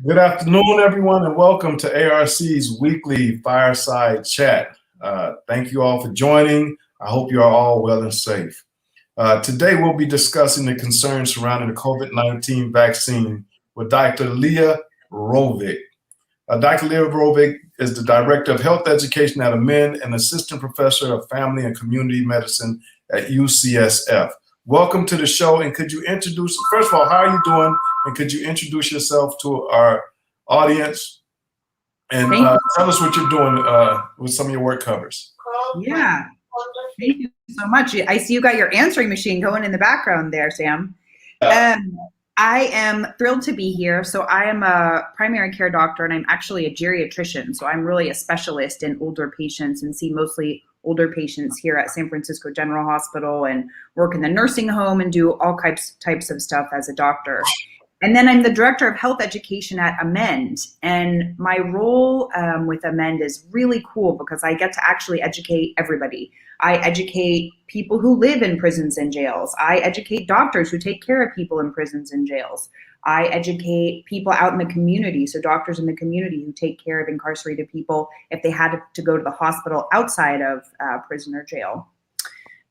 Good afternoon, everyone, and welcome to ARC's weekly fireside chat. Thank you all for joining. I hope you are all well and safe. Today, we'll be discussing the concerns surrounding the COVID-19 vaccine with Dr. Leah Rorvig. Dr. Leah Rorvig is the Director of Health Education at Amend and Assistant Professor of Family and Community Medicine at UCSF. Welcome to the show, and could you introduce, first of all, how are you doing? And could you introduce yourself to our audience and tell us what you're doing with some of your work covers? Yeah, thank you so much. I see you got your answering machine going in the background there, Sam. I am thrilled to be here. So I am a primary care doctor, and I'm actually a geriatrician. So I'm really a specialist in older patients and see mostly older patients here at San Francisco General Hospital and work in the nursing home and do all types of stuff as a doctor. And then I'm the Director of Health Education at Amend. And my role with Amend is really cool because I get to actually educate everybody. I educate people who live in prisons and jails. I educate doctors who take care of people in prisons and jails. I educate people out in the community, so doctors in the community who take care of incarcerated people if they had to go to the hospital outside of prison or jail.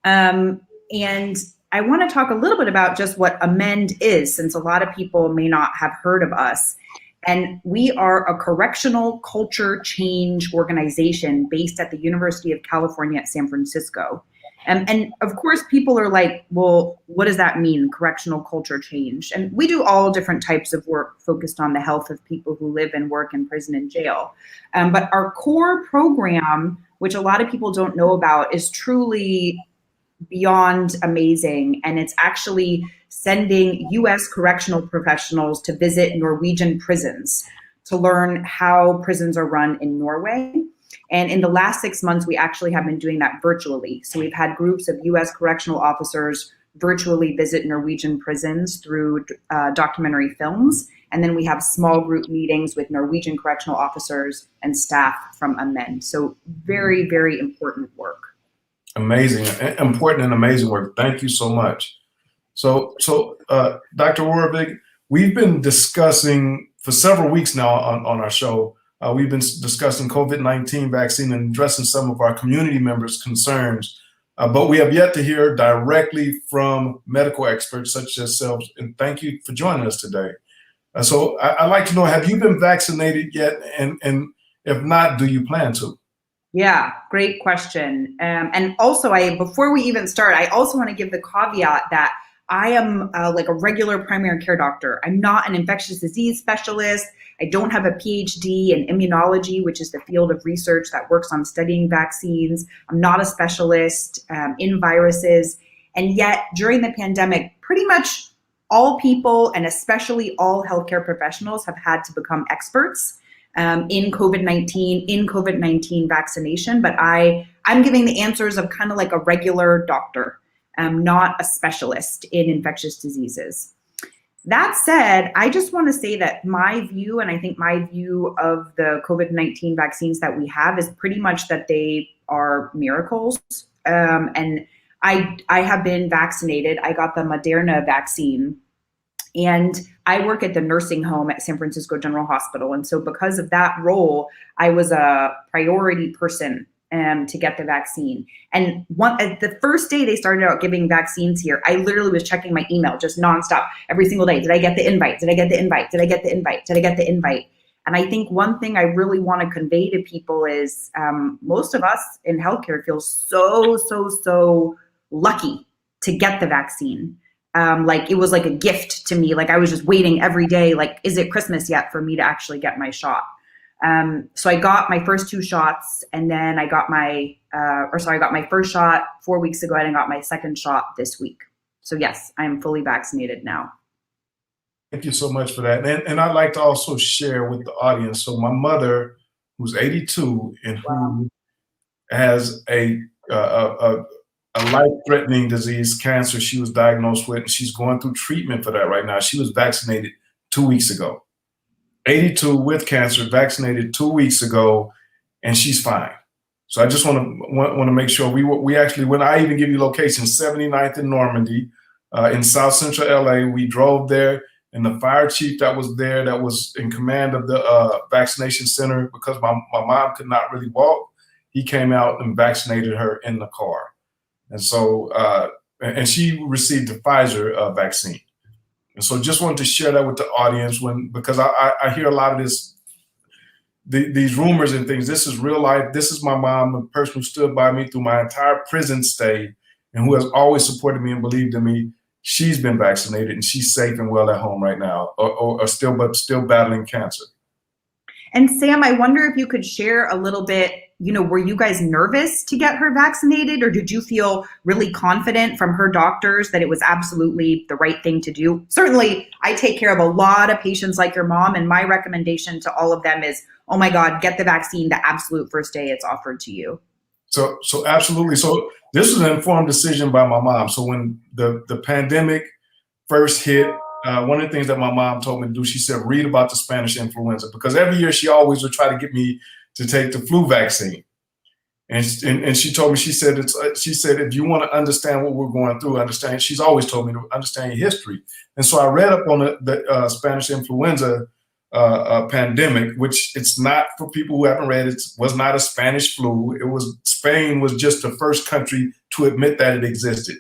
And I want to talk a little bit about just what Amend is, since a lot of people may not have heard of us. And we are a correctional culture change organization based at the University of California at San Francisco. And of course, people are like, well, what does that mean, correctional culture change? And we do all different types of work focused on the health of people who live and work in prison and jail. But our core program, which a lot of people don't know about, is truly beyond amazing. And it's actually sending US correctional professionals to visit Norwegian prisons to learn how prisons are run in Norway. And in the last 6 months, we actually have been doing that virtually. So we've had groups of US correctional officers virtually visit Norwegian prisons through documentary films. And then we have small group meetings with Norwegian correctional officers and staff from Amend. So very, very important work. Amazing, important and amazing work. Thank you so much. So Dr. Rorvig, we've been discussing for several weeks now on our show, we've been discussing COVID-19 vaccine and addressing some of our community members' concerns, but we have yet to hear directly from medical experts such as yourselves, and thank you for joining us today. So I'd like to know, have you been vaccinated yet? And if not, do you plan to? Yeah, great question. And also, before we even start, I also want to give the caveat that I am like a regular primary care doctor. I'm not an infectious disease specialist. I don't have a PhD in immunology, which is the field of research that works on studying vaccines. I'm not a specialist in viruses. And yet, during the pandemic, pretty much all people, and especially all healthcare professionals, have had to become experts in COVID-19 vaccination, but I'm giving the answers of kind of like a regular doctor, not a specialist in infectious diseases. That said, I just want to say that my view, and I think my view of the COVID-19 vaccines that we have, is pretty much that they are miracles. And I have been vaccinated. I got the Moderna vaccine. And I work at the nursing home at San Francisco General Hospital. And so because of that role, I was a priority person to get the vaccine. And the first day they started out giving vaccines here, I literally was checking my email just nonstop every single day. Did I get the invite? Did I get the invite? Did I get the invite? Did I get the invite? And I think one thing I really want to convey to people is most of us in healthcare feel so lucky to get the vaccine. Like it was like a gift to me. Like I was just waiting every day, like, is it Christmas yet for me to actually get my shot? So I got my first 2 shots, and then I got I got my first shot 4 weeks ago, and I got my second shot this week. So yes, I'm fully vaccinated now. Thank you so much for that. And I'd like to also share with the audience. So my mother, who's 82 and who has a life-threatening disease, cancer, she was diagnosed with, and she's going through treatment for that right now. She was vaccinated 2 weeks ago. 82 with cancer, vaccinated 2 weeks ago, and she's fine. So I just want to make sure we actually, when I even give you location, 79th in Normandy, in South Central LA, we drove there and the fire chief that was there, that was in command of the vaccination center, because my mom could not really walk, he came out and vaccinated her in the car. And so, and she received the Pfizer vaccine. And so just wanted to share that with the audience because I hear a lot of these rumors and things. This is real life. This is my mom, the person who stood by me through my entire prison stay and who has always supported me and believed in me. She's been vaccinated and she's safe and well at home right now, or still battling cancer. And Sam, I wonder if you could share a little bit, were you guys nervous to get her vaccinated, or did you feel really confident from her doctors that it was absolutely the right thing to do? Certainly, I take care of a lot of patients like your mom, and my recommendation to all of them is, oh my God, get the vaccine the absolute first day it's offered to you. So absolutely. So this was an informed decision by my mom. So when the pandemic first hit, one of the things that my mom told me to do, she said, read about the Spanish influenza, because every year she always would try to get me to take the flu vaccine. And she told me, she said, if you want to understand what we're going through, she's always told me to understand your history. And so I read up on the Spanish influenza pandemic, which it's not, for people who haven't read, it was not a Spanish flu. Spain was just the first country to admit that it existed.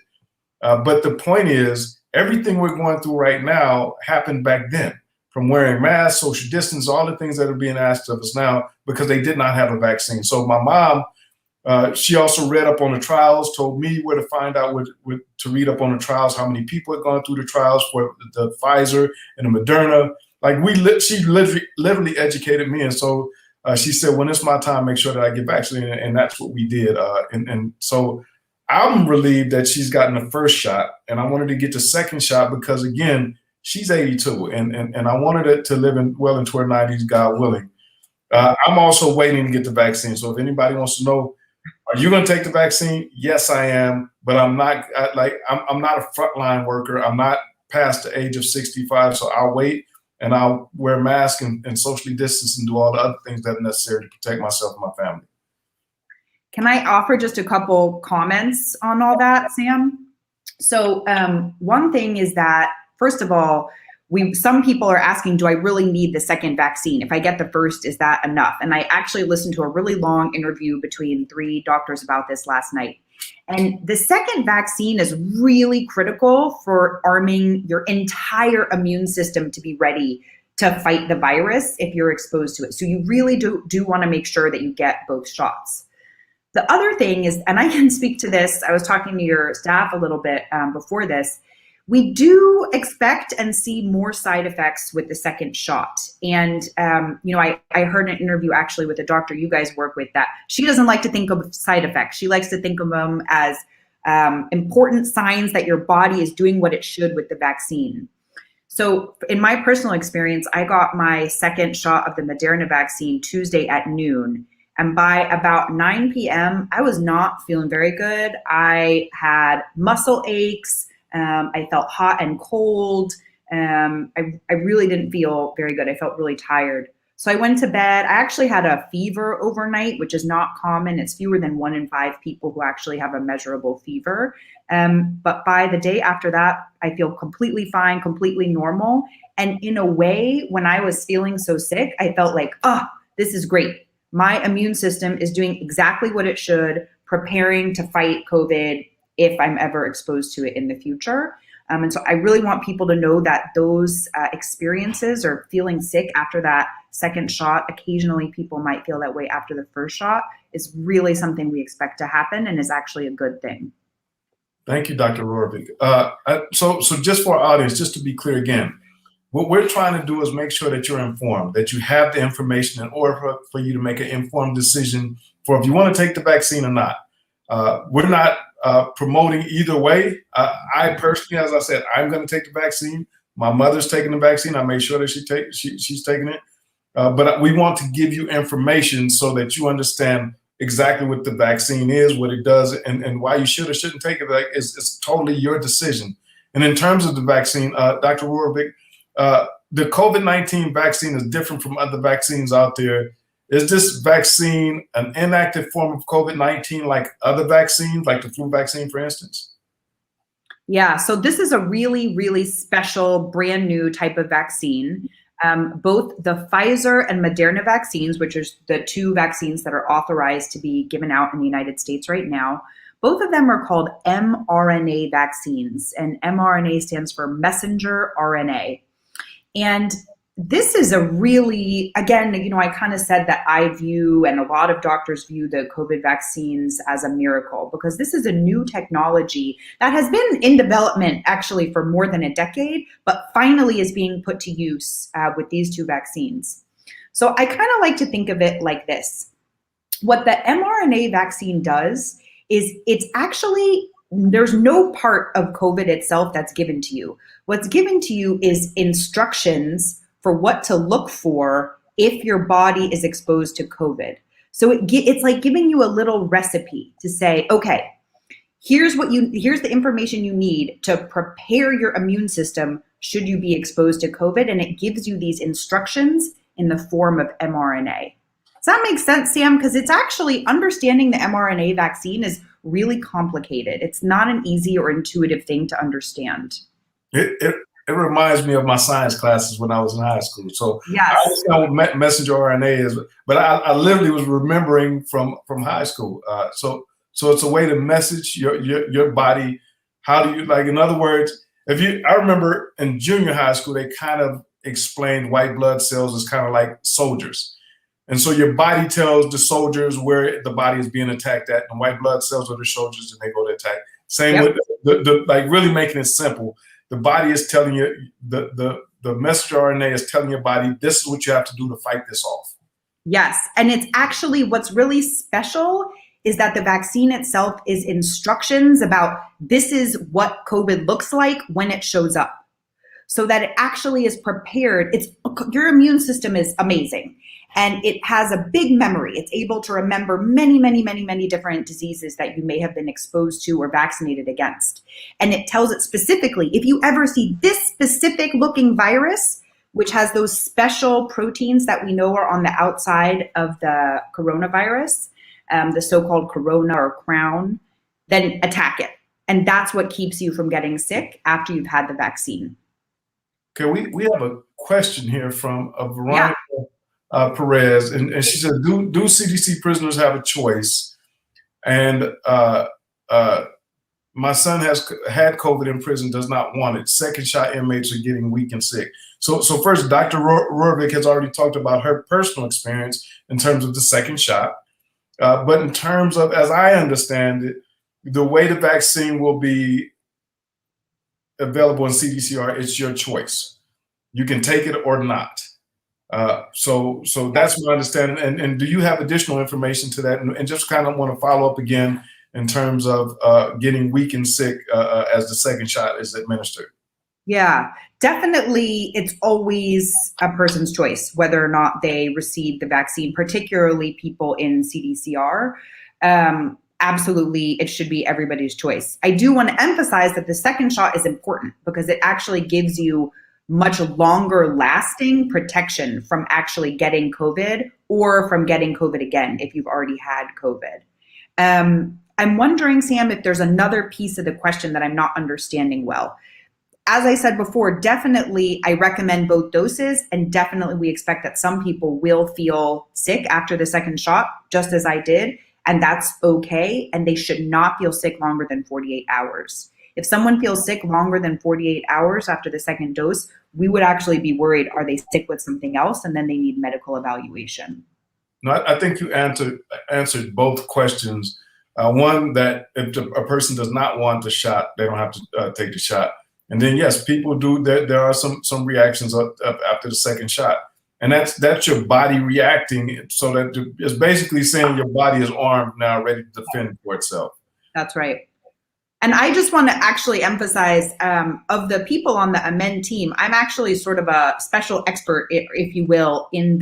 But the point is, everything we're going through right now happened back then, from wearing masks, social distance, all the things that are being asked of us now, because they did not have a vaccine. So my mom, she also read up on the trials, told me where to find out to read up on the trials, how many people had gone through the trials for the Pfizer and the Moderna. Like she literally educated me. And so she said, when it's my time, make sure that I get vaccinated. And that's what we did. And so I'm relieved that she's gotten the first shot, and I wanted to get the second shot because, again, she's 82, and I wanted it to live well into her 90s, God willing. I'm also waiting to get the vaccine. So if anybody wants to know, are you going to take the vaccine? Yes, I am, but I'm not I'm not a frontline worker. I'm not past the age of 65, so I'll wait and I'll wear a mask and socially distance and do all the other things that are necessary to protect myself and my family. Can I offer just a couple comments on all that, Sam? So one thing is that, first of all, some people are asking, do I really need the second vaccine? If I get the first, is that enough? And I actually listened to a really long interview between 3 doctors about this last night. And the second vaccine is really critical for arming your entire immune system to be ready to fight the virus if you're exposed to it. So you really do want to make sure that you get both shots. The other thing is, and I can speak to this, I was talking to your staff a little bit before this, we do expect and see more side effects with the second shot. And, I heard an interview actually with a doctor you guys work with that she doesn't like to think of side effects. She likes to think of them as important signs that your body is doing what it should with the vaccine. So in my personal experience, I got my second shot of the Moderna vaccine Tuesday at noon. And by about 9 p.m., I was not feeling very good. I had muscle aches. I felt hot and cold. I really didn't feel very good. I felt really tired. So I went to bed. I actually had a fever overnight, which is not common. It's fewer than 1 in 5 people who actually have a measurable fever. But by the day after that, I feel completely fine, completely normal. And in a way, when I was feeling so sick, I felt like, this is great. My immune system is doing exactly what it should, preparing to fight COVID if I'm ever exposed to it in the future. And so I really want people to know that those experiences or feeling sick after that second shot, occasionally people might feel that way after the first shot, is really something we expect to happen and is actually a good thing. Thank you, Dr. Rorvig. So just for our audience, just to be clear again, what we're trying to do is make sure that you're informed, that you have the information in order for you to make an informed decision for if you want to take the vaccine or not. We're not promoting either way. I personally, as I said, I'm going to take the vaccine. My mother's taking the vaccine. I made sure that she's taking it. But we want to give you information so that you understand exactly what the vaccine is, what it does, and why you should or shouldn't take it. It's totally your decision. And in terms of the vaccine, Dr. Rorvig, the COVID-19 vaccine is different from other vaccines out there. Is this vaccine an inactive form of COVID-19 like other vaccines, like the flu vaccine, for instance? Yeah, so this is a really, really special, brand new type of vaccine. Both the Pfizer and Moderna vaccines, which are the two vaccines that are authorized to be given out in the United States right now, both of them are called mRNA vaccines, and mRNA stands for messenger RNA. And this is a really, again, I kind of said that I view, and a lot of doctors view, the COVID vaccines as a miracle, because this is a new technology that has been in development actually for more than a decade, but finally is being put to use with these two vaccines. So I kind of like to think of it like this. What the mRNA vaccine does is it's actually, there's no part of COVID itself that's given to you. What's given to you is instructions for what to look for if your body is exposed to COVID. So it's like giving you a little recipe to say, okay, here's the information you need to prepare your immune system should you be exposed to COVID, and it gives you these instructions in the form of mRNA. Does that make sense, Sam? Because it's actually, understanding the mRNA vaccine is really complicated. It's not an easy or intuitive thing to understand. It reminds me of my science classes when I was in high school. So Yes. I understand what messenger RNA is, but I literally was remembering from high school. So it's a way to message your body. How do you, like, in other words, I remember in junior high school, they kind of explained white blood cells as kind of like soldiers. And so your body tells the soldiers where the body is being attacked at, and white blood cells are the soldiers, and they go to attack. Same with the like, really making it simple. The body is telling you, the messenger RNA is telling your body, this is what you have to do to fight this off. Yes, and it's actually, what's really special is that the vaccine itself is instructions about, this is what COVID looks like when it shows up. So that it actually is prepared. Your immune system is amazing, and it has a big memory. It's able to remember many, many, many, many different diseases that you may have been exposed to or vaccinated against. And it tells it specifically, if you ever see this specific looking virus, which has those special proteins that we know are on the outside of the coronavirus, the so-called corona or crown, then attack it. And that's what keeps you from getting sick after you've had the vaccine. Okay, we have a question here from Veronica Perez, and she said, do CDC prisoners have a choice? And my son has had COVID in prison, does not want it. Second shot inmates are getting weak and sick. So first, Dr. Rorvig has already talked about her personal experience in terms of the second shot. But in terms of, as I understand it, the way the vaccine will be available in CDCR, it's your choice. You can take it or not. So that's my understanding. And do you have additional information to that? And just kind of want to follow up again in terms of getting weak and sick as the second shot is administered. Yeah, definitely. It's always a person's choice whether or not they receive the vaccine, particularly people in CDCR. Absolutely, it should be everybody's choice. I do want to emphasize that the second shot is important because it actually gives you much longer lasting protection from actually getting COVID or from getting COVID again if you've already had COVID. I'm wondering, Sam, if there's another piece of the question that I'm not understanding well. As I said before, definitely I recommend both doses, and definitely we expect that some people will feel sick after the second shot, just as I did, and that's okay, and they should not feel sick longer than 48 hours. If someone feels sick longer than 48 hours after the second dose, we would actually be worried, are they sick with something else? And then they need medical evaluation. No, I think you answered both questions. One, that if a person does not want the shot, they don't have to take the shot. And then, yes, people do. There are some reactions after the second shot. And that's your body reacting, so that it's basically saying your body is armed now, ready to defend for itself. That's right. And I just want to actually emphasize, of the people on the Amend team, I'm actually sort of a special expert, if you will, in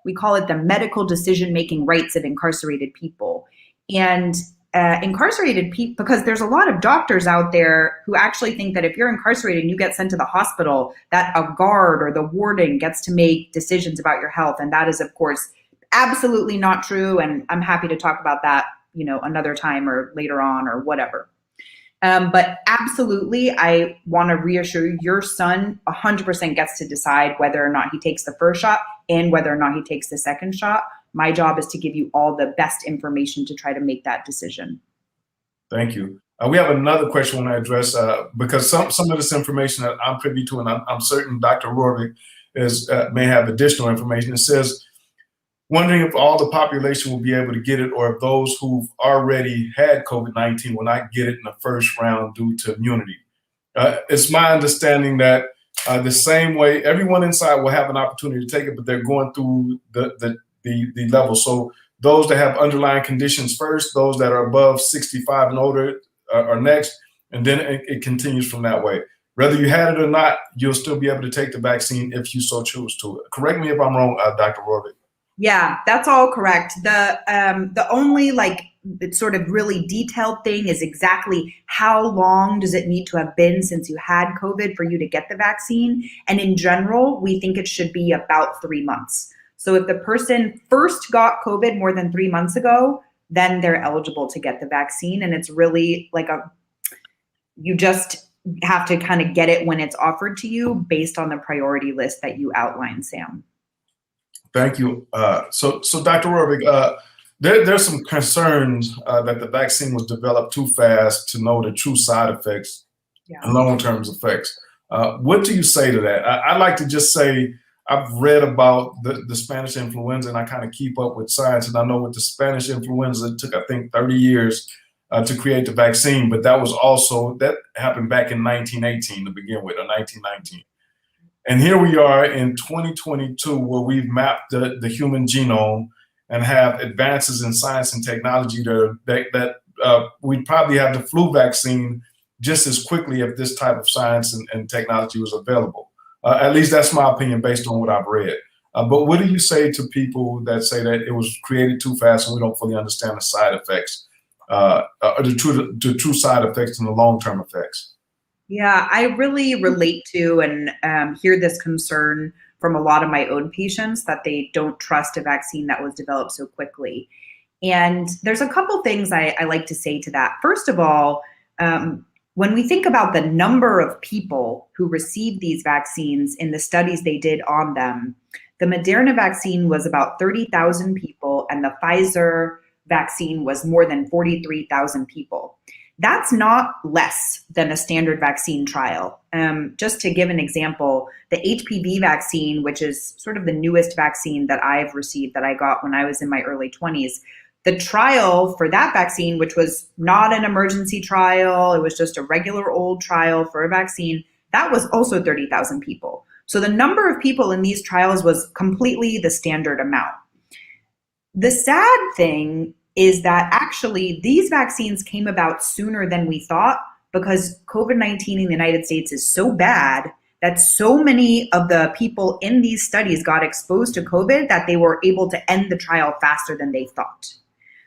we call it the medical decision-making rights of incarcerated people. And incarcerated people, because there's a lot of doctors out there who actually think that if you're incarcerated and you get sent to the hospital, that a guard or the warden gets to make decisions about your health. And that is, of course, absolutely not true. And I'm happy to talk about that, another time or later on or whatever. But absolutely, I want to reassure you, your son 100% gets to decide whether or not he takes the first shot and whether or not he takes the second shot. My job is to give you all the best information to try to make that decision. Thank you. We have another question I want to address because some of this information that I'm privy to, and I'm certain Dr. Rorvig may have additional information. It says, wondering if all the population will be able to get it, or if those who've already had COVID-19 will not get it in the first round due to immunity. It's my understanding that the same way everyone inside will have an opportunity to take it, but they're going through the level. So those that have underlying conditions first, those that are above 65 and older are next, and then it continues from that way. Whether you had it or not, you'll still be able to take the vaccine if you so choose to. Correct me if I'm wrong, Dr. Rorvig. Yeah, that's all correct. The only sort of really detailed thing is exactly how long does it need to have been since you had COVID for you to get the vaccine. And in general, we think it should be about 3 months. So if the person first got COVID more than 3 months ago, then they're eligible to get the vaccine. And it's really you just have to kind of get it when it's offered to you based on the priority list that you outlined, Sam. Thank you. So Dr. Rorvig, there's some concerns that the vaccine was developed too fast to know the true side effects and long-term effects. What do you say to that? I like to just say I've read about the Spanish influenza, and I kind of keep up with science. And I know with the Spanish influenza, it took, I think, 30 years to create the vaccine. But that happened back in 1918 to begin with, or 1919. And here we are in 2022, where we've mapped the human genome and have advances in science and technology that we'd probably have the flu vaccine just as quickly if this type of science and technology was available. At least that's my opinion based on what I've read. But what do you say to people that say that it was created too fast and we don't fully understand the side effects, or the true side effects and the long-term effects? Yeah, I really relate to and hear this concern from a lot of my own patients that they don't trust a vaccine that was developed so quickly. And there's a couple things I like to say to that. First of all, when we think about the number of people who received these vaccines in the studies they did on them, the Moderna vaccine was about 30,000 people, and the Pfizer vaccine was more than 43,000 people. That's not less than a standard vaccine trial. Just to give an example, the HPV vaccine, which is sort of the newest vaccine that I've received, that I got when I was in my early 20s, the trial for that vaccine, which was not an emergency trial, it was just a regular old trial for a vaccine, that was also 30,000 people. So the number of people in these trials was completely the standard amount. The sad thing is that actually these vaccines came about sooner than we thought, because COVID-19 in the United States is so bad that so many of the people in these studies got exposed to COVID that they were able to end the trial faster than they thought.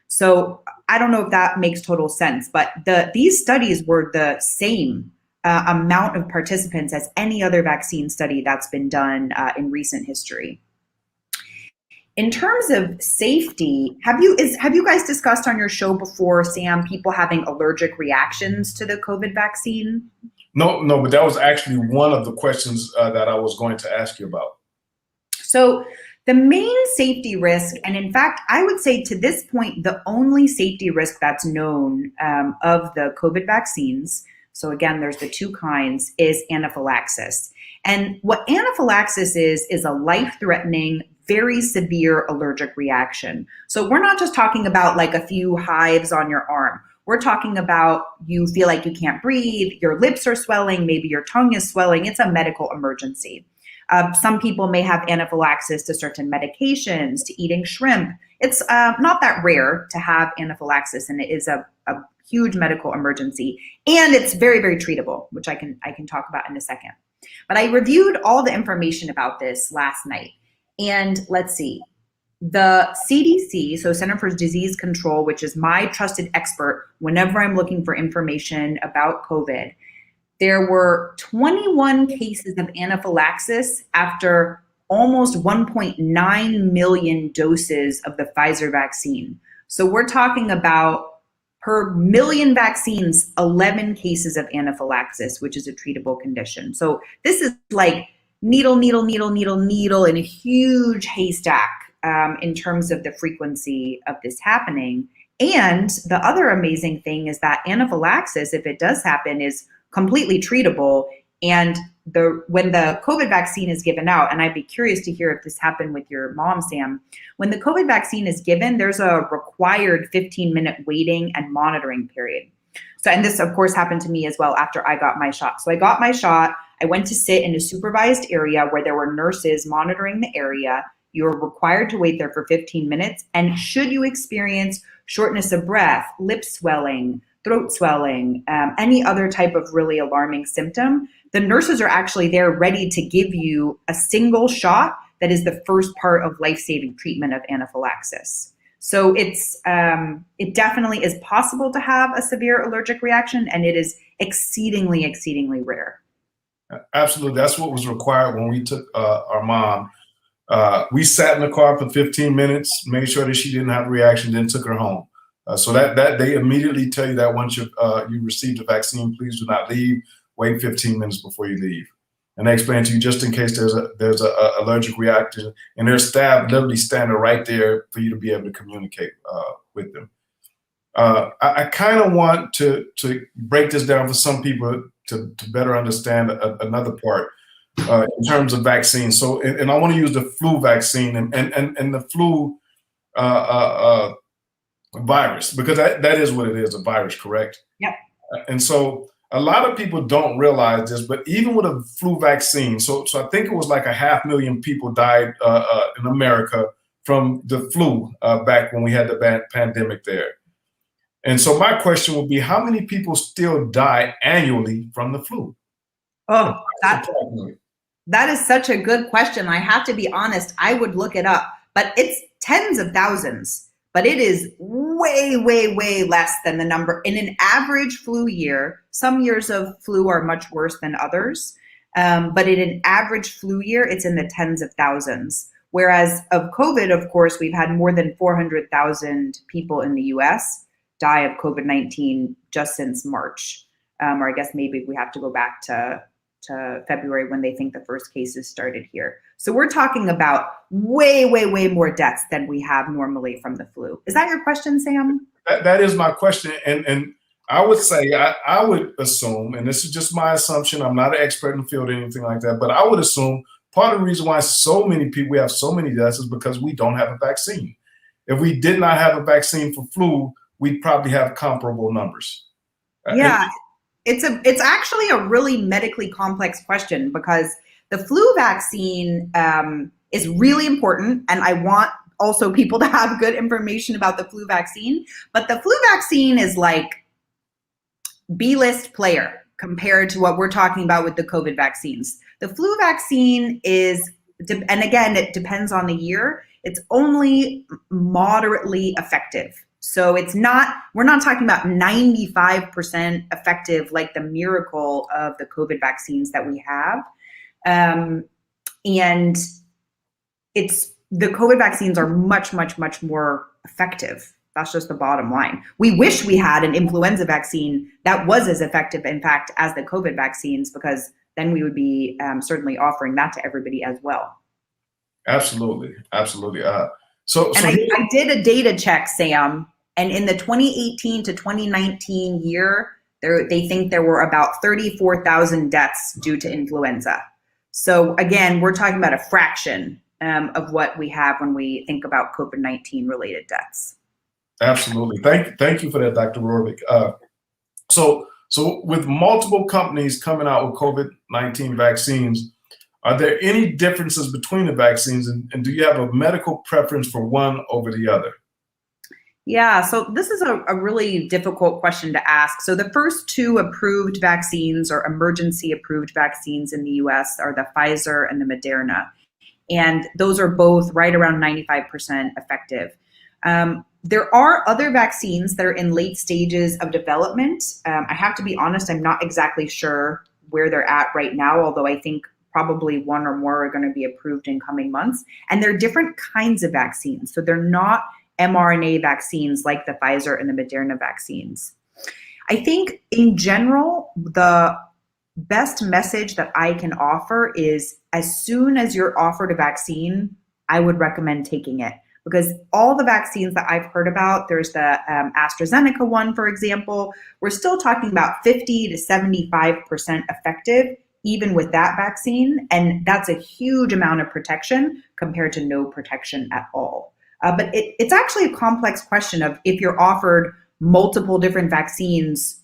So I don't know if that makes total sense, but these studies were the same amount of participants as any other vaccine study that's been done in recent history. In terms of safety, have you guys discussed on your show before, Sam, people having allergic reactions to the COVID vaccine? No, but that was actually one of the questions that I was going to ask you about. So the main safety risk, and in fact, I would say to this point, the only safety risk that's known of the COVID vaccines, so again, there's the two kinds, is anaphylaxis. And what anaphylaxis is a life-threatening, very severe allergic reaction. So we're not just talking about like a few hives on your arm. We're talking about you feel like you can't breathe, your lips are swelling, maybe your tongue is swelling. It's a medical emergency. Some people may have anaphylaxis to certain medications, to eating shrimp. It's not that rare to have anaphylaxis, and it is a huge medical emergency. And it's very, very treatable, which I can talk about in a second. But I reviewed all the information about this last night. And let's see, the CDC, so Center for Disease Control, which is my trusted expert whenever I'm looking for information about COVID, there were 21 cases of anaphylaxis after almost 1.9 million doses of the Pfizer vaccine. So we're talking about per million vaccines, 11 cases of anaphylaxis, which is a treatable condition. So this is like needle, needle, needle, needle, needle in a huge haystack in terms of the frequency of this happening. And the other amazing thing is that anaphylaxis, if it does happen, is completely treatable. And when the COVID vaccine is given out, and I'd be curious to hear if this happened with your mom, Sam, when the COVID vaccine is given, there's a required 15-minute waiting and monitoring period. So, and this of course happened to me as well after I got my shot. So I got my shot, I went to sit in a supervised area where there were nurses monitoring the area. You are required to wait there for 15 minutes. And should you experience shortness of breath, lip swelling, throat swelling, any other type of really alarming symptom, the nurses are actually there ready to give you a single shot that is the first part of life-saving treatment of anaphylaxis. So it definitely is possible to have a severe allergic reaction, and it is exceedingly, exceedingly rare. Absolutely. That's what was required when we took our mom. We sat in the car for 15 minutes, made sure that she didn't have a reaction, then took her home. So that they immediately tell you that once you received the vaccine, please do not leave. Wait 15 minutes before you leave. And they explain to you just in case there's a allergic reaction, and their staff literally standing right there for you to be able to communicate with them. I kind of want to break this down for some people to better understand another part in terms of vaccines. So, and I want to use the flu vaccine and the flu virus, because that is what it is, a virus, correct? Yep. And so a lot of people don't realize this, but even with a flu vaccine, so I think it was like 500,000 people died in America from the flu back when we had the pandemic there. And so my question would be, how many people still die annually from the flu? Oh, that is such a good question. I have to be honest, I would look it up, but it's tens of thousands. But it is way, way, way less than the number. In an average flu year, some years of flu are much worse than others, but in an average flu year, it's in the tens of thousands. Whereas of COVID, of course, we've had more than 400,000 people in the US die of COVID-19 just since March. Or I guess maybe we have to go back to February when they think the first cases started here. So we're talking about way, way, way more deaths than we have normally from the flu. Is that your question, Sam? That is my question. And I would say, I would assume, and this is just my assumption, I'm not an expert in the field or anything like that, but I would assume part of the reason why we have so many deaths is because we don't have a vaccine. If we did not have a vaccine for flu, we'd probably have comparable numbers. Yeah. It's actually a really medically complex question, because the flu vaccine is really important, and I want also people to have good information about the flu vaccine. But the flu vaccine is like B-list player compared to what we're talking about with the COVID vaccines. The flu vaccine is, and again, it depends on the year, it's only moderately effective. So we're not talking about 95% effective like the miracle of the COVID vaccines that we have. And the COVID vaccines are much, much, much more effective. That's just the bottom line. We wish we had an influenza vaccine that was as effective, in fact, as the COVID vaccines, because then we would be certainly offering that to everybody as well. Absolutely. Absolutely. I did a data check, Sam, and in the 2018 to 2019 year, they think there were about 34,000 deaths due to influenza. So again, we're talking about a fraction of what we have when we think about COVID-19 related deaths. Absolutely. Thank you for that, Dr. Rorvig. So with multiple companies coming out with COVID-19 vaccines, are there any differences between the vaccines, and do you have a medical preference for one over the other? Yeah, so this is a really difficult question to ask. So the first two approved vaccines, or emergency approved vaccines in the US, are the Pfizer and the Moderna. And those are both right around 95% effective. There are other vaccines that are in late stages of development. I have to be honest, I'm not exactly sure where they're at right now, although I think probably one or more are going to be approved in coming months. And they're different kinds of vaccines. So they're not mRNA vaccines like the Pfizer and the Moderna vaccines. I think in general, the best message that I can offer is as soon as you're offered a vaccine, I would recommend taking it. Because all the vaccines that I've heard about, there's the AstraZeneca one, for example, we're still talking about 50 to 75% effective, even with that vaccine. And that's a huge amount of protection compared to no protection at all. But it's actually a complex question of if you're offered multiple different vaccines,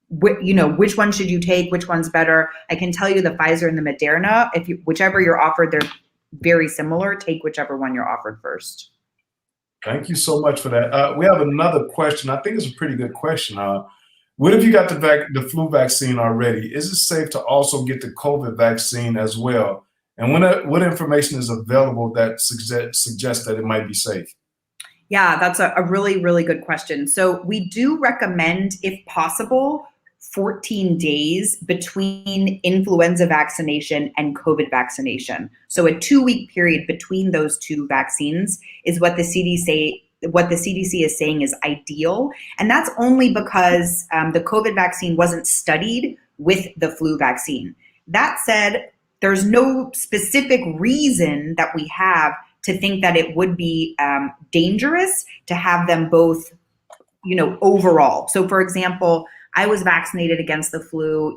which one should you take? Which one's better? I can tell you the Pfizer and the Moderna, whichever you're offered, they're very similar. Take whichever one you're offered first. Thank you so much for that. We have another question. I think it's a pretty good question. What if you got the flu vaccine already? Is it safe to also get the COVID vaccine as well? And what information is available that suggests that it might be safe? Yeah, that's a really, really good question. So we do recommend, if possible, 14 days between influenza vaccination and COVID vaccination. So a 2-week period between those two vaccines is what the CDC is saying is ideal. And that's only because the COVID vaccine wasn't studied with the flu vaccine. That said, there's no specific reason that we have to think that it would be dangerous to have them both, overall. So for example, I was vaccinated against the flu,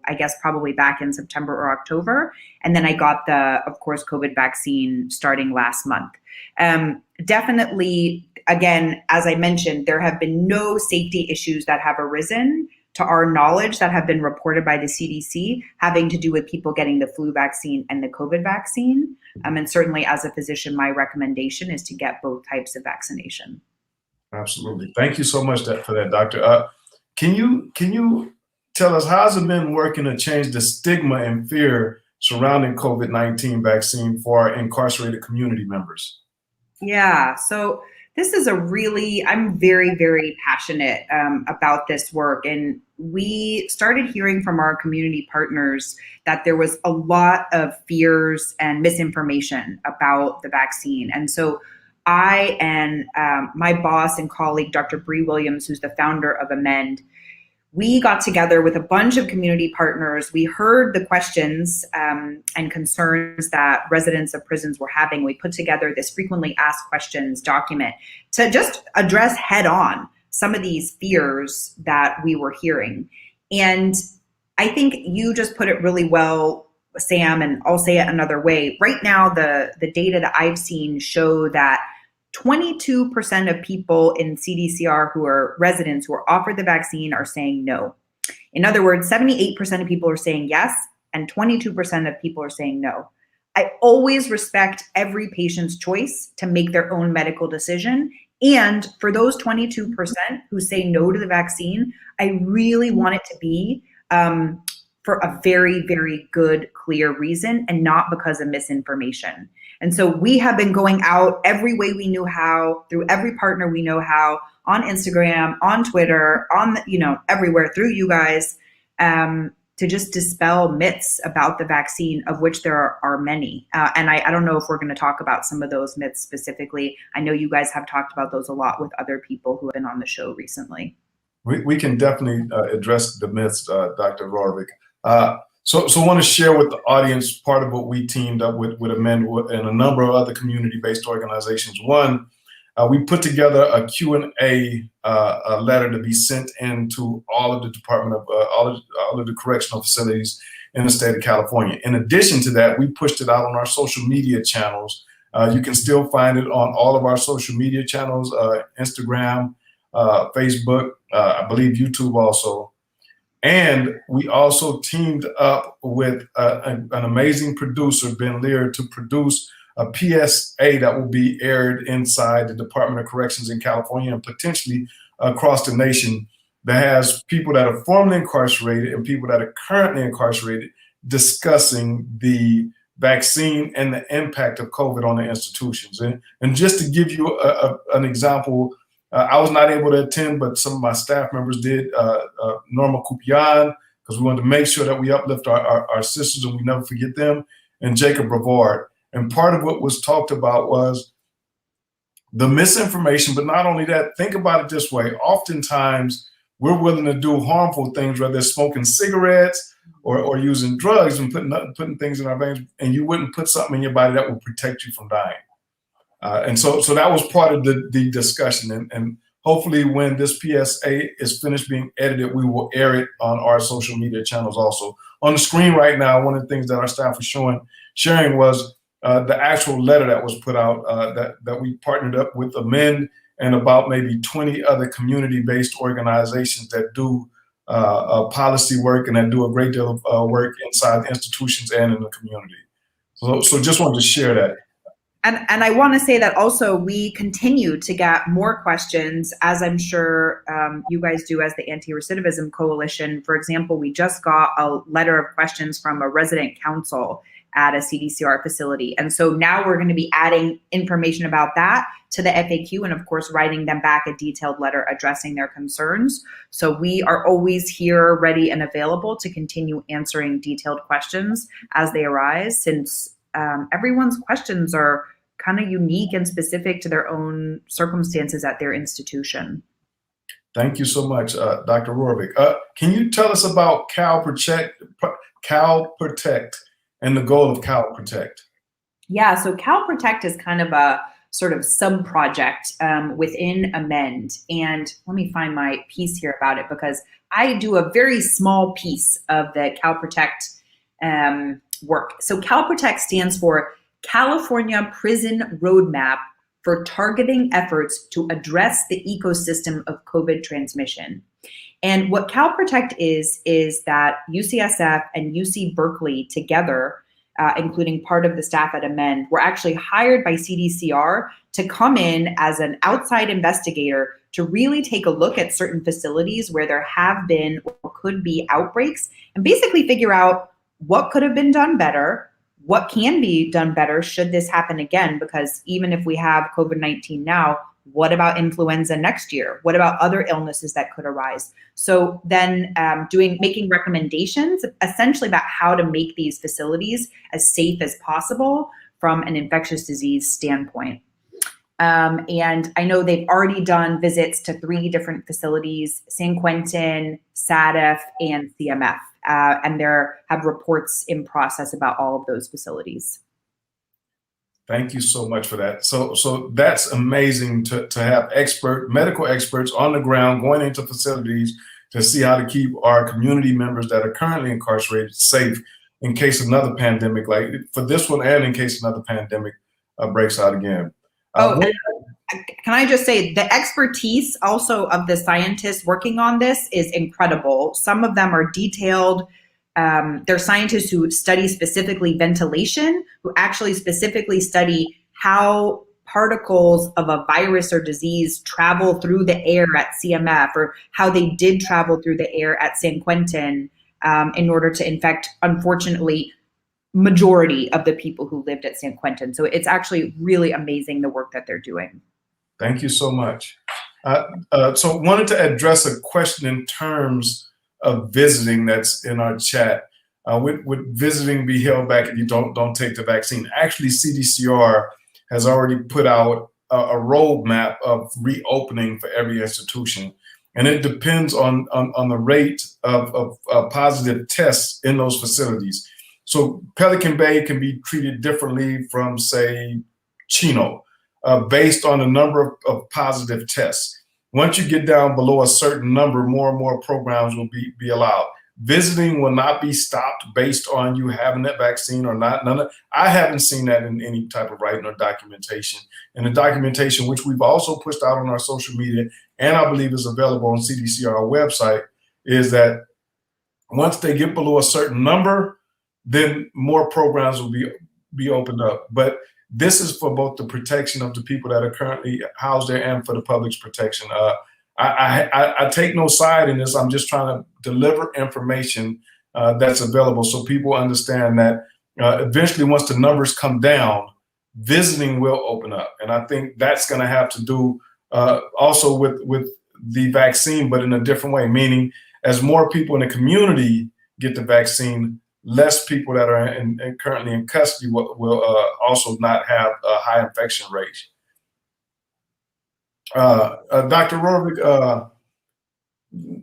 I guess probably back in September or October. And then I got of course, COVID vaccine starting last month. Definitely, again, as I mentioned, there have been no safety issues that have arisen to our knowledge that have been reported by the CDC having to do with people getting the flu vaccine and the COVID vaccine. And certainly as a physician, my recommendation is to get both types of vaccination. Absolutely. Thank you so much for that, Doctor. Can you tell us how has it been working to change the stigma and fear surrounding COVID-19 vaccine for our incarcerated community members? Yeah, so this is I'm very, very passionate about this work. And we started hearing from our community partners that there was a lot of fears and misinformation about the vaccine. And so I and my boss and colleague, Dr. Bree Williams, who's the founder of Amend, we got together with a bunch of community partners. We heard the questions and concerns that residents of prisons were having. We put together this frequently asked questions document to just address head on some of these fears that we were hearing. And I think you just put it really well, Sam, and I'll say it another way. Right now, the data that I've seen show that 22% of people in CDCR who are residents who are offered the vaccine are saying no. In other words, 78% of people are saying yes, and 22% of people are saying no. I always respect every patient's choice to make their own medical decision. And for those 22% who say no to the vaccine, I really want it to be for a very, very good, clear reason and not because of misinformation. And so we have been going out every way we knew how, through every partner we know how, on Instagram, on Twitter, everywhere through you guys, to just dispel myths about the vaccine, of which there are many. And I don't know if we're going to talk about some of those myths specifically. I know you guys have talked about those a lot with other people who have been on the show recently. We can definitely address the myths, Dr. Rorvig. So I want to share with the audience part of what we teamed up with Amend and a number of other community-based organizations. One, we put together a Q&A letter to be sent into all of the Department of all of the correctional facilities in the state of California. In addition to that, we pushed it out on our social media channels. You can still find it on all of our social media channels, Instagram, Facebook, I believe YouTube also. And we also teamed up with an amazing producer, Ben Lear, to produce a PSA that will be aired inside the Department of Corrections in California and potentially across the nation, that has people that are formerly incarcerated and people that are currently incarcerated discussing the vaccine and the impact of COVID on the institutions. And just to give you an example, I was not able to attend, but some of my staff members did. Norma Kupian, because we wanted to make sure that we uplift our sisters and we never forget them, and Jacob Brevard. And part of what was talked about was the misinformation, but not only that, think about it this way. Oftentimes, we're willing to do harmful things, whether it's smoking cigarettes or using drugs and putting things in our veins, and you wouldn't put something in your body that would protect you from dying. And so that was part of the discussion. And hopefully when this PSA is finished being edited, we will air it on our social media channels also. On the screen right now, one of the things that our staff was sharing was the actual letter that was put out that we partnered up with Amend and about maybe 20 other community-based organizations that do policy work and that do a great deal of work inside the institutions and in the community. So just wanted to share that. And I want to say that also we continue to get more questions, as I'm sure you guys do as the Anti-Recidivism Coalition. For example, we just got a letter of questions from a resident council at a CDCR facility. And so now we're going to be adding information about that to the FAQ and, of course, writing them back a detailed letter addressing their concerns. So we are always here, ready and available to continue answering detailed questions as they arise, since everyone's questions are kind of unique and specific to their own circumstances at their institution. Thank you so much, Dr. Rorvig. Can you tell us about Cal Protect and the goal of Cal Protect? Yeah, so Cal Protect is kind of a sort of sub-project within Amend. And let me find my piece here about it, because I do a very small piece of the Cal Protect work. So Cal Protect stands for California Prison Roadmap for Targeting Efforts to Address the Ecosystem of COVID Transmission. And what Cal Protect is that UCSF and UC Berkeley together, including part of the staff at Amend, were actually hired by CDCR to come in as an outside investigator to really take a look at certain facilities where there have been or could be outbreaks and basically figure out what could have been done better, what can be done better should this happen again, because even if we have COVID-19 now, what about influenza next year? What about other illnesses that could arise? So then making recommendations essentially about how to make these facilities as safe as possible from an infectious disease standpoint. And I know they've already done visits to 3 different facilities: San Quentin, SADF, and CMF. And there have reports in process about all of those facilities. Thank you so much for that. So that's amazing to have medical experts on the ground going into facilities to see how to keep our community members that are currently incarcerated safe in case another pandemic, like for this one and in case another pandemic breaks out again. Can I just say the expertise also of the scientists working on this is incredible. Some of them are detailed. They're scientists who study specifically ventilation, who actually specifically study how particles of a virus or disease travel through the air at CMF, or how they did travel through the air at San Quentin in order to infect, unfortunately, majority of the people who lived at San Quentin. So it's actually really amazing the work that they're doing. Thank you so much. So wanted to address a question in terms of visiting that's in our chat. Would visiting be held back if you don't take the vaccine? Actually, CDCR has already put out a roadmap of reopening for every institution. And it depends on the rate of positive tests in those facilities. So Pelican Bay can be treated differently from, say, Chino, based on the number of positive tests. Once you get down below a certain number, more and more programs will be allowed. Visiting will not be stopped based on you having that vaccine or not. I haven't seen that in any type of writing or documentation. And the documentation, which we've also pushed out on our social media, and I believe is available on CDCR website, is that once they get below a certain number, then more programs will be opened up. But this is for both the protection of the people that are currently housed there and for the public's protection. I take no side in this. I'm just trying to deliver information that's available so people understand that eventually, once the numbers come down, visiting will open up. And I think that's going to have to do also with the vaccine, but in a different way, meaning as more people in the community get the vaccine, less people that are currently in custody will also not have a high infection rate. Dr. Rorvig,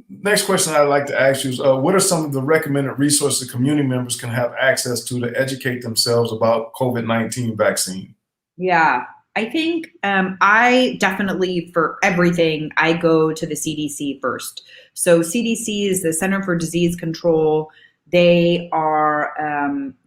next question I'd like to ask you is, what are some of the recommended resources community members can have access to educate themselves about COVID-19 vaccine? Yeah, I think I definitely, for everything, I go to the CDC first. So CDC is the Center for Disease Control. They are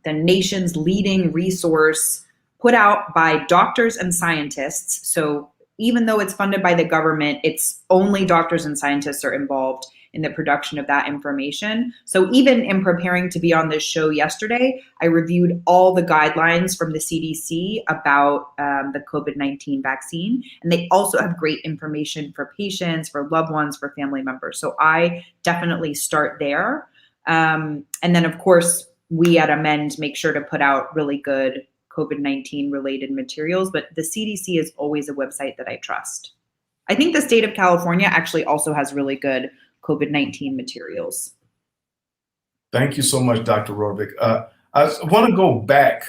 the nation's leading resource put out by doctors and scientists. So even though it's funded by the government, it's only doctors and scientists are involved in the production of that information. So even in preparing to be on this show yesterday, I reviewed all the guidelines from the CDC about the COVID-19 vaccine. And they also have great information for patients, for loved ones, for family members. So I definitely start there. And then, of course, we at Amend make sure to put out really good COVID-19 related materials, but the CDC is always a website that I trust. I think the state of California actually also has really good COVID-19 materials. Thank you so much, Dr. Rorvig. I want to go back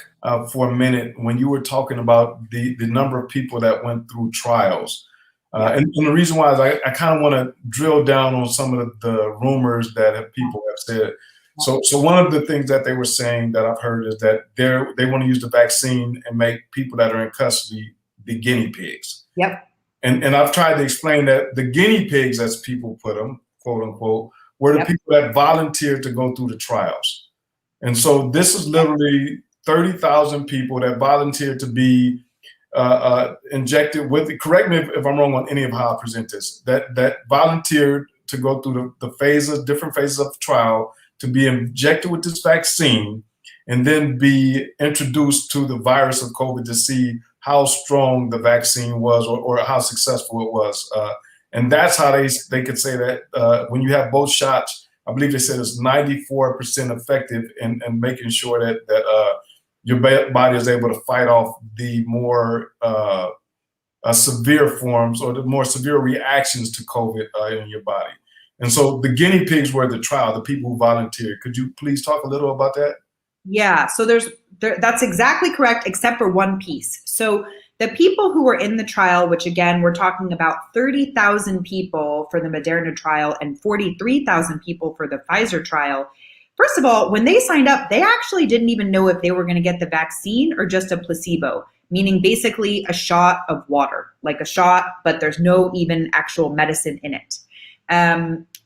for a minute when you were talking about the number of people that went through trials. And the reason why is I kind of want to drill down on some of the rumors that people have said. So one of the things that they were saying that I've heard is that they want to use the vaccine and make people that are in custody the guinea pigs. Yep. And I've tried to explain that the guinea pigs, as people put them, quote unquote, were the people that volunteered to go through the trials. And so this is literally 30,000 people that volunteered to be injected with, correct me if I'm wrong on any of how I present this, that volunteered to go through the phases, different phases of the trial, to be injected with this vaccine and then be introduced to the virus of COVID to see how strong the vaccine was or how successful it was. And that's how they could say that when you have both shots, I believe they said it's 94% effective in making sure that your body is able to fight off the more severe forms or the more severe reactions to COVID in your body. And so the guinea pigs were the trial, the people who volunteered. Could you please talk a little about that? Yeah, so that's exactly correct, except for one piece. So the people who were in the trial, which again, we're talking about 30,000 people for the Moderna trial and 43,000 people for the Pfizer trial. First of all, when they signed up, they actually didn't even know if they were going to get the vaccine or just a placebo, meaning basically a shot of water, like a shot, but there's no even actual medicine in it.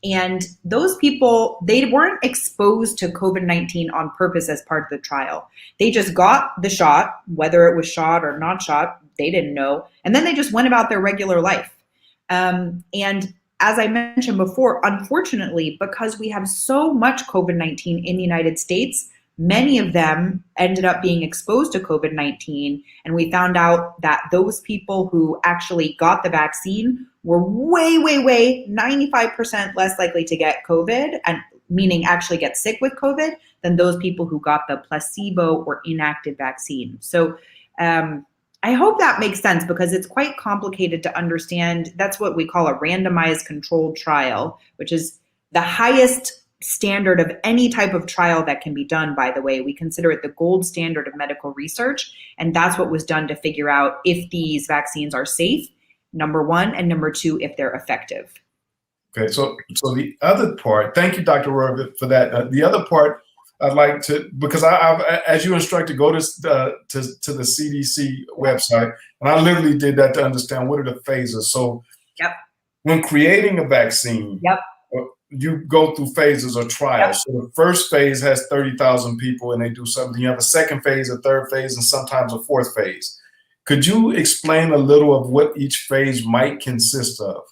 And those people, they weren't exposed to COVID-19 on purpose as part of the trial. They just got the shot, whether it was shot or not shot, they didn't know. And then they just went about their regular life. And as I mentioned before, unfortunately, because we have so much COVID-19 in the United States, many of them ended up being exposed to COVID-19. And we found out that those people who actually got the vaccine were way, 95% less likely to get COVID, and meaning actually get sick with COVID, than those people who got the placebo or inactive vaccine. So I hope that makes sense, because it's quite complicated to understand. That's what we call a randomized controlled trial, which is the highest standard of any type of trial that can be done, by the way. We consider it the gold standard of medical research. And that's what was done to figure out if these vaccines are safe, number one, and number two, if they're effective. Okay, so the other part, thank you, Dr. Rorvig, for that. The other part I'd like to, because I've, as you instructed, go to the CDC website, and I literally did that to understand what are the phases. So when creating a vaccine, you go through phases or trials. So the first phase has 30,000 people and they do something. You have a second phase, a third phase, and sometimes a fourth phase. Could you explain a little of what each phase might consist of?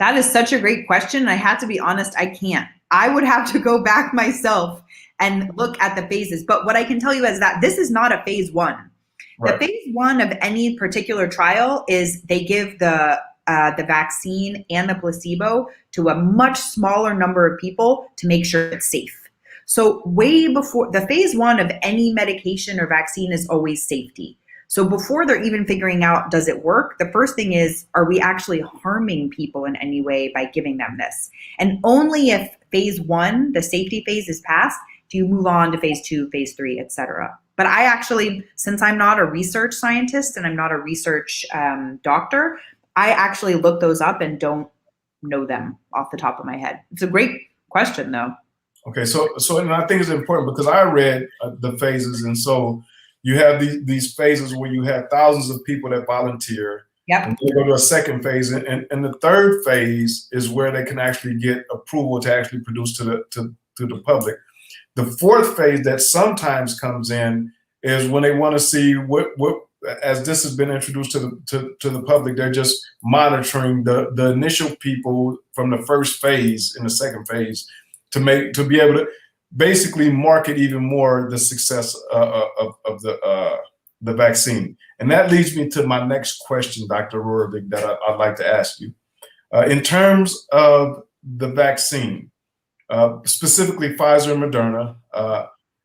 That is such a great question. I have to be honest, I can't. I would have to go back myself and look at the phases. But what I can tell you is that this is not a phase one. Right. The phase one of any particular trial is they give the vaccine and the placebo to a much smaller number of people to make sure it's safe. So way before, the phase one of any medication or vaccine is always safety. So before they're even figuring out, does it work? The first thing is, are we actually harming people in any way by giving them this? And only if phase one, the safety phase, is passed, do you move on to phase two, phase three, et cetera. But I actually, since I'm not a research scientist and I'm not a research doctor, I actually looked those up and don't know them off the top of my head. It's a great question, though. Okay, so and I think it's important because I read the phases, and so you have these phases where you have thousands of people that volunteer. Yep. And you go to a second phase, and the third phase is where they can actually get approval to actually produce to the public. The fourth phase that sometimes comes in is when they want to see what as this has been introduced to the public, they're just monitoring the initial people from the first phase in the second phase to be able to basically market even more the success of the vaccine. And that leads me to my next question, Dr. Rorvig, that I'd like to ask you. In terms of the vaccine, specifically Pfizer and Moderna,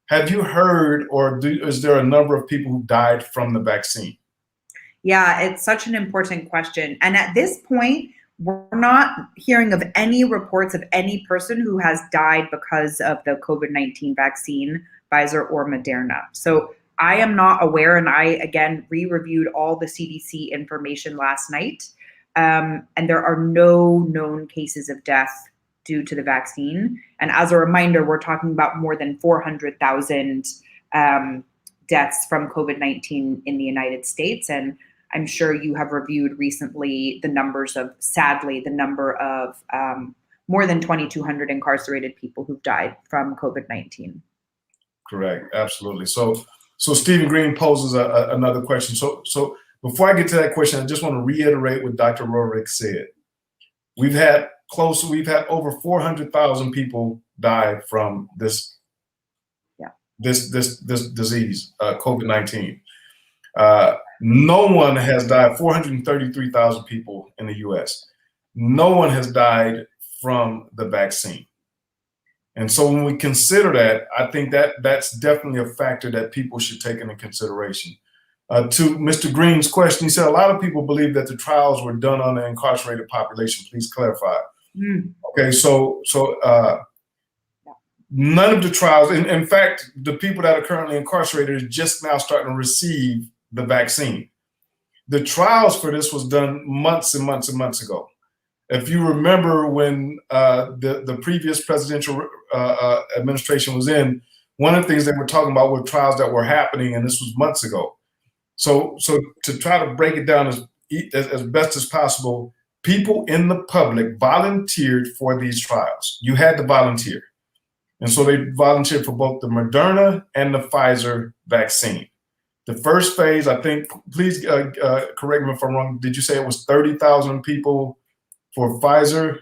have you heard, or is there a number of people who died from the vaccine? Yeah, it's such an important question. And at this point, we're not hearing of any reports of any person who has died because of the COVID-19 vaccine, Pfizer or Moderna. So I am not aware, and I, again, re-reviewed all the CDC information last night, and there are no known cases of death due to the vaccine. And as a reminder, we're talking about more than 400,000 deaths from COVID-19 in the United States. And I'm sure you have reviewed recently the numbers of, sadly, the number of more than 2,200 incarcerated people who've died from COVID-19. Correct, absolutely. So Stephen Green poses another question. So before I get to that question, I just want to reiterate what Dr. Rorvig said. We've had over 400,000 people die from this disease, COVID-19. No one has died. 433,000 people in the U.S. No one has died from the vaccine. And so when we consider that, I think that's definitely a factor that people should take into consideration. To Mr. Green's question, he said a lot of people believe that the trials were done on the incarcerated population. Please clarify. Okay, so none of the trials, in fact, the people that are currently incarcerated are just now starting to receive the vaccine. The trials for this was done months and months and months ago. If you remember when the previous presidential administration was in, one of the things they were talking about were trials that were happening, and this was months ago. So to try to break it down as best as possible, people in the public volunteered for these trials. You had to volunteer. And so they volunteered for both the Moderna and the Pfizer vaccine. The first phase, I think, please correct me if I'm wrong, did you say it was 30,000 people for Pfizer?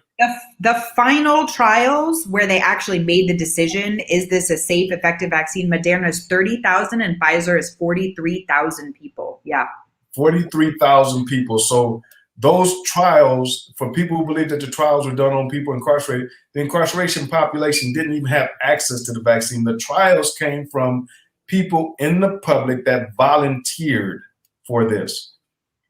The final trials where they actually made the decision, is this a safe, effective vaccine? Moderna is 30,000 and Pfizer is 43,000 people. Yeah. 43,000 people. So those trials, for people who believe that the trials were done on people incarcerated, the incarceration population didn't even have access to the vaccine. The trials came from people in the public that volunteered for this.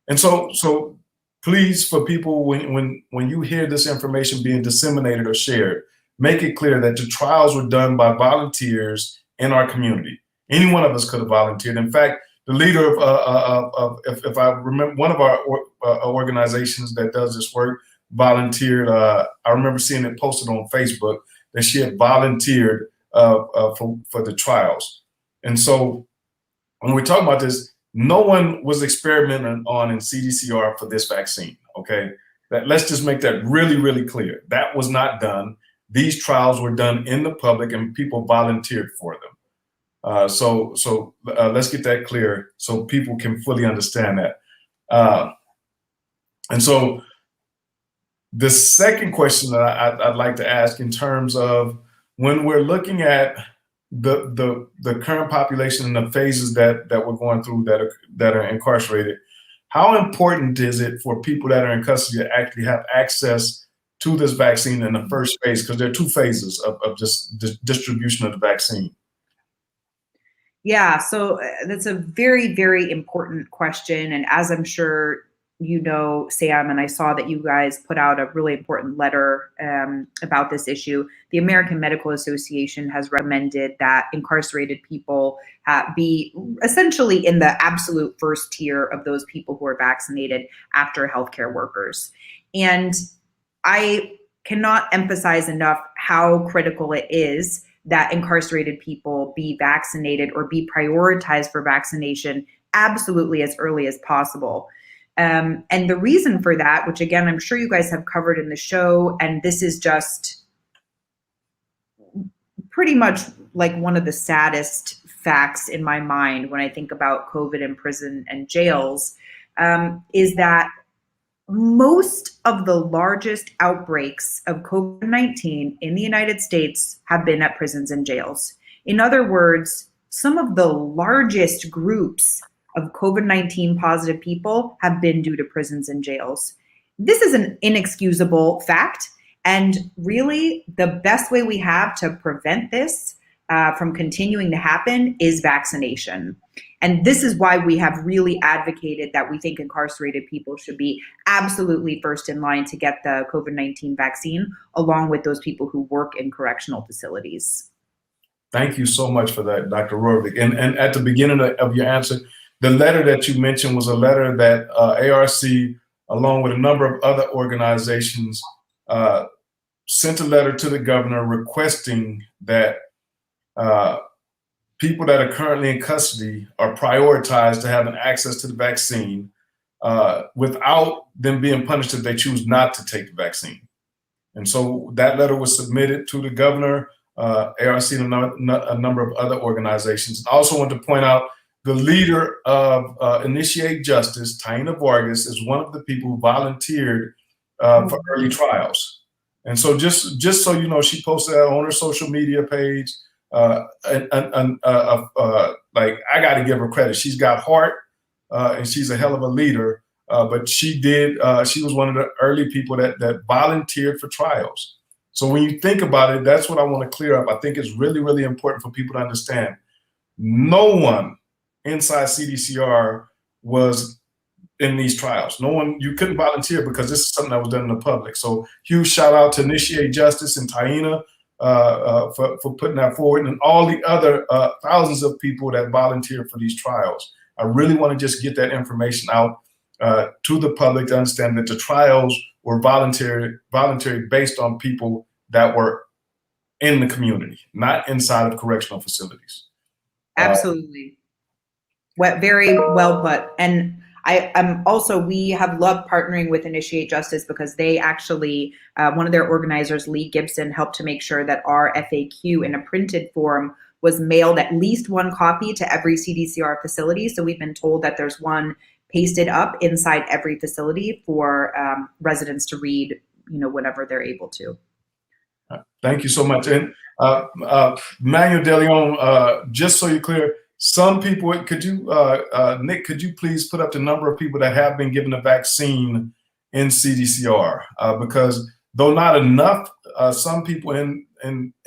And so please, for people, when you hear this information being disseminated or shared, make it clear that the trials were done by volunteers in our community. Any one of us could have volunteered. In fact, the leader of if I remember, one of our organizations that does this work volunteered. I remember seeing it posted on Facebook that she had volunteered for the trials. And so when we're talking about this, no one was experimenting on in CDCR for this vaccine, okay? Let's just make that really, really clear. That was not done. These trials were done in the public and people volunteered for them. So let's get that clear so people can fully understand that. And so the second question that I'd like to ask in terms of when we're looking at the current population and the phases that we're going through that are incarcerated, how important is it for people that are in custody to actually have access to this vaccine in the first phase? Because there are two phases of just the distribution of the vaccine. Yeah, so that's a very, very important question. And as I'm sure you know, Sam, and I saw that you guys put out a really important letter about this issue. The American Medical Association has recommended that incarcerated people be essentially in the absolute first tier of those people who are vaccinated after healthcare workers. And I cannot emphasize enough how critical it is that incarcerated people be vaccinated or be prioritized for vaccination absolutely as early as possible. And the reason for that, which again, I'm sure you guys have covered in the show, and this is just pretty much like one of the saddest facts in my mind when I think about COVID in prison and jails, is that most of the largest outbreaks of COVID-19 in the United States have been at prisons and jails. In other words, some of the largest groups of COVID-19 positive people have been due to prisons and jails. This is an inexcusable fact. And really, the best way we have to prevent this from continuing to happen is vaccination. And this is why we have really advocated that we think incarcerated people should be absolutely first in line to get the COVID-19 vaccine, along with those people who work in correctional facilities. Thank you so much for that, Dr. Rorvig. And at the beginning of your answer, the letter that you mentioned was a letter that ARC, along with a number of other organizations, sent a letter to the governor requesting that people that are currently in custody are prioritized to having access to the vaccine without them being punished if they choose not to take the vaccine. And so that letter was submitted to the governor, ARC, and a number of other organizations. I also want to point out the leader of Initiate Justice, Taina Vargas, is one of the people who volunteered for early trials. And so just so you know, she posted that on her social media page. Like, I got to give her credit. She's got heart, and she's a hell of a leader. But she was one of the early people that volunteered for trials. So when you think about it, that's what I want to clear up. I think it's really, really important for people to understand. No one inside CDCR was in these trials. No one, you couldn't volunteer because this is something that was done in the public. So huge shout out to Initiate Justice and Taina for putting that forward, and all the other thousands of people that volunteered for these trials. I really want to just get that information out to the public to understand that the trials were voluntary based on people that were in the community, not inside of correctional facilities. Absolutely. Very well put. And we have loved partnering with Initiate Justice because they actually, one of their organizers, Lee Gibson, helped to make sure that our FAQ in a printed form was mailed at least one copy to every CDCR facility. So we've been told that there's one pasted up inside every facility for residents to read, whenever they're able to. Thank you so much. And Manuel De Leon, just so you're clear, some people, Nick, could you please put up the number of people that have been given the vaccine in CDCR? Because though not enough, some people in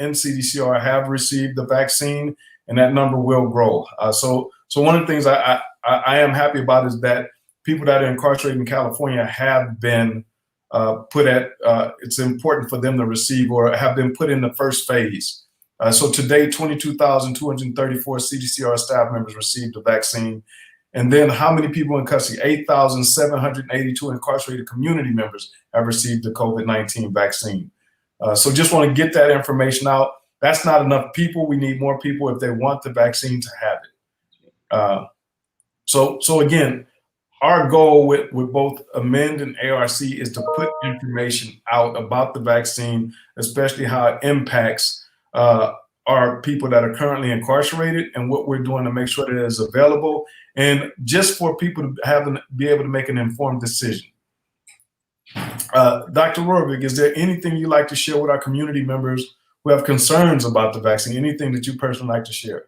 CDCR have received the vaccine, and that number will grow. So one of the things I am happy about is that people that are incarcerated in California have been put at, it's important for them to receive or have been put in the first phase. So today, 22,234 CDCR staff members received the vaccine. And then how many people in custody? 8,782 incarcerated community members have received the COVID-19 vaccine. So just want to get that information out. That's not enough people. We need more people if they want the vaccine to have it. So again, our goal with both Amend and ARC is to put information out about the vaccine, especially how it impacts our people that are currently incarcerated and what we're doing to make sure that it is available, and just for people to be able to make an informed decision. Dr. Rorvig, is there anything you'd like to share with our community members who have concerns about the vaccine? Anything that you personally like to share?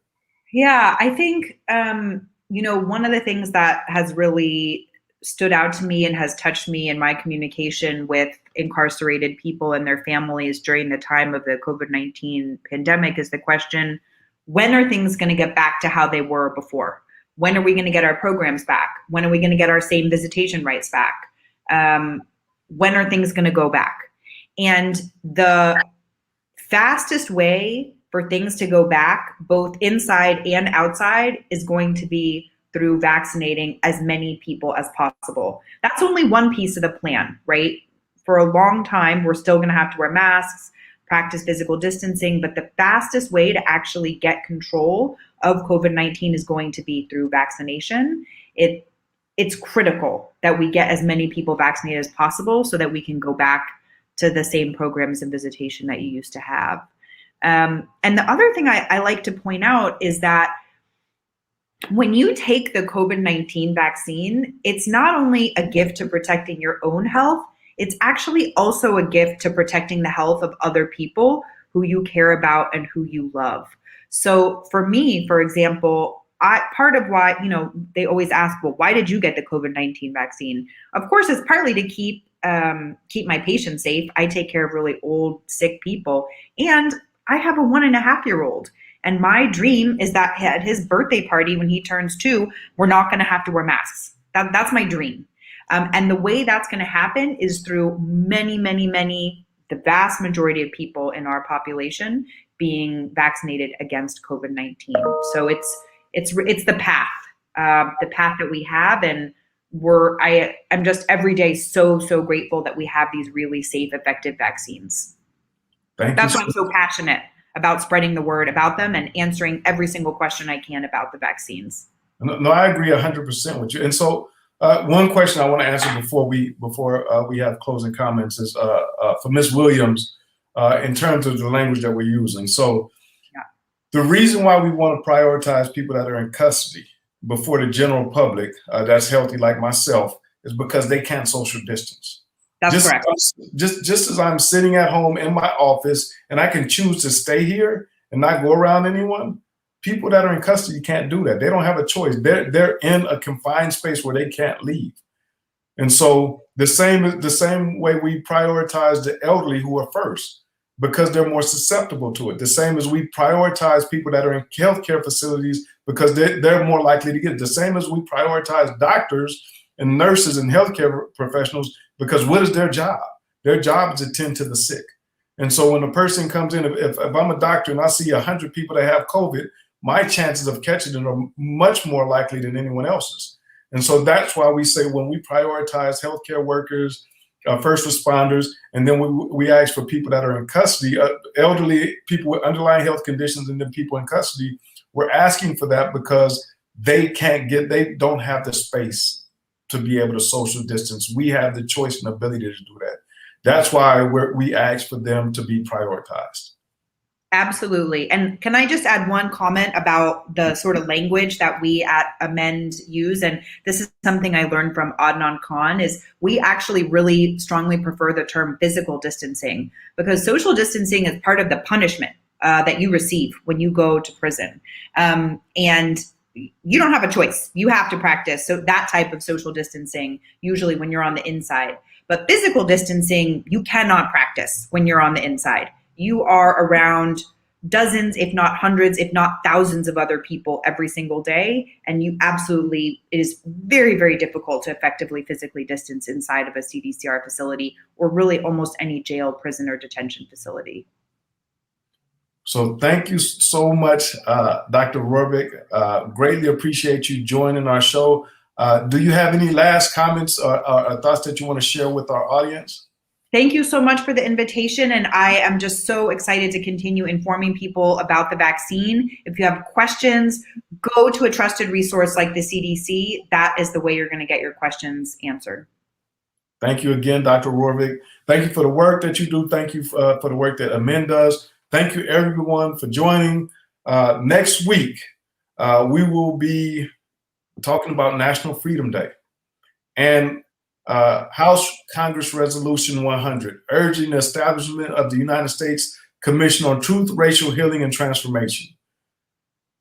Yeah, I think, one of the things that has really stood out to me and has touched me in my communication with incarcerated people and their families during the time of the COVID-19 pandemic is the question, when are things going to get back to how they were before? When are we going to get our programs back? When are we going to get our same visitation rights back? When are things going to go back? And the fastest way for things to go back, both inside and outside, is going to be through vaccinating as many people as possible. That's only one piece of the plan, right? For a long time, we're still going to have to wear masks, practice physical distancing, but the fastest way to actually get control of COVID-19 is going to be through vaccination. It's critical that we get as many people vaccinated as possible so that we can go back to the same programs and visitation that you used to have. And the other thing I like to point out is that when you take the COVID-19 vaccine, it's not only a gift to protecting your own health, it's actually also a gift to protecting the health of other people who you care about and who you love. So for me, for example, part of why, they always ask, well, why did you get the COVID-19 vaccine? Of course, it's partly to keep my patients safe. I take care of really old, sick people. And I have a 1.5-year-old. And my dream is that at his birthday party, when he turns 2, we're not going to have to wear masks. That's my dream. And the way that's going to happen is through many, the vast majority of people in our population being vaccinated against COVID-19. So it's the path that we have, and I'm just every day so grateful that we have these really safe, effective vaccines. That's why I'm so passionate about spreading the word about them and answering every single question I can about the vaccines. No, I agree 100% with you. And so one question I want to answer before we have closing comments is for Ms. Williams, in terms of the language that we're using. So the reason why we want to prioritize people that are in custody before the general public that's healthy like myself is because they can't social distance. That's correct. Just as I'm sitting at home in my office and I can choose to stay here and not go around anyone, people that are in custody can't do that. They don't have a choice. They're in a confined space where they can't leave. And so the same way we prioritize the elderly who are first because they're more susceptible to it. The same as we prioritize people that are in healthcare facilities because they're more likely to get it. The same as we prioritize doctors and nurses and healthcare professionals because what is their job? Their job is to tend to the sick. And so when a person comes in, if I'm a doctor and I see 100 people that have COVID, my chances of catching it are much more likely than anyone else's. And so that's why we say when we prioritize healthcare workers, first responders, and then we ask for people that are in custody, elderly people with underlying health conditions, and then people in custody, we're asking for that because they don't have the space to be able to social distance. We have the choice and ability to do that. That's why we ask for them to be prioritized. Absolutely. And can I just add one comment about the sort of language that we at Amend use? And this is something I learned from Adnan Khan, is we actually really strongly prefer the term physical distancing because social distancing is part of the punishment that you receive when you go to prison. And you don't have a choice. You have to practice that type of social distancing, usually when you're on the inside. But physical distancing, you cannot practice when you're on the inside. You are around dozens, if not hundreds, if not thousands of other people every single day. And it is very, very difficult to effectively physically distance inside of a CDCR facility or really almost any jail, prison, or detention facility. So thank you so much, Dr. Rorvig. Greatly appreciate you joining our show. Do you have any last comments or thoughts that you want to share with our audience? Thank you so much for the invitation. And I am just so excited to continue informing people about the vaccine. If you have questions, go to a trusted resource like the CDC. That is the way you're going to get your questions answered. Thank you again, Dr. Rorvig. Thank you for the work that you do. Thank you for the work that Amend does. Thank you, everyone, for joining. Next week, we will be talking about National Freedom Day and House Congress Resolution 100, urging the establishment of the United States Commission on Truth, Racial Healing, and Transformation.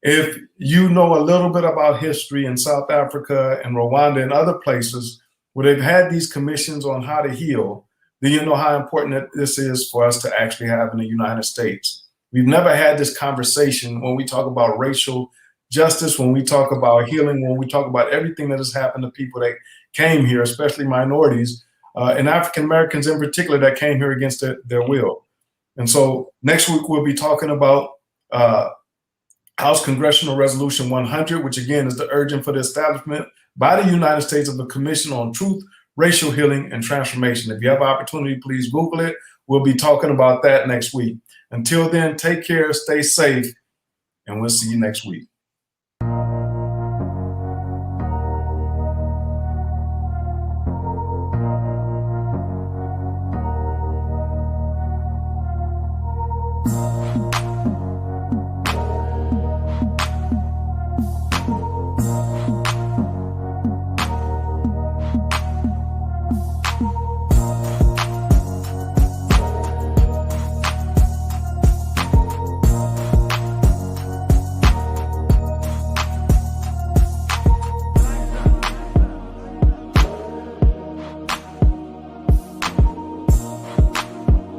If you know a little bit about history in South Africa and Rwanda and other places where they've had these commissions on how to heal, then you know how important this is for us to actually have in the United States. We've never had this conversation when we talk about racial justice, when we talk about healing, when we talk about everything that has happened to people that came here, especially minorities, and African Americans in particular that came here against their will. And so next week we'll be talking about House Congressional Resolution 100, which again is the urging for the establishment by the United States of a Commission on Truth, Racial Healing, and Transformation. If you have an opportunity, please Google it. We'll be talking about that next week. Until then, take care, stay safe, and we'll see you next week.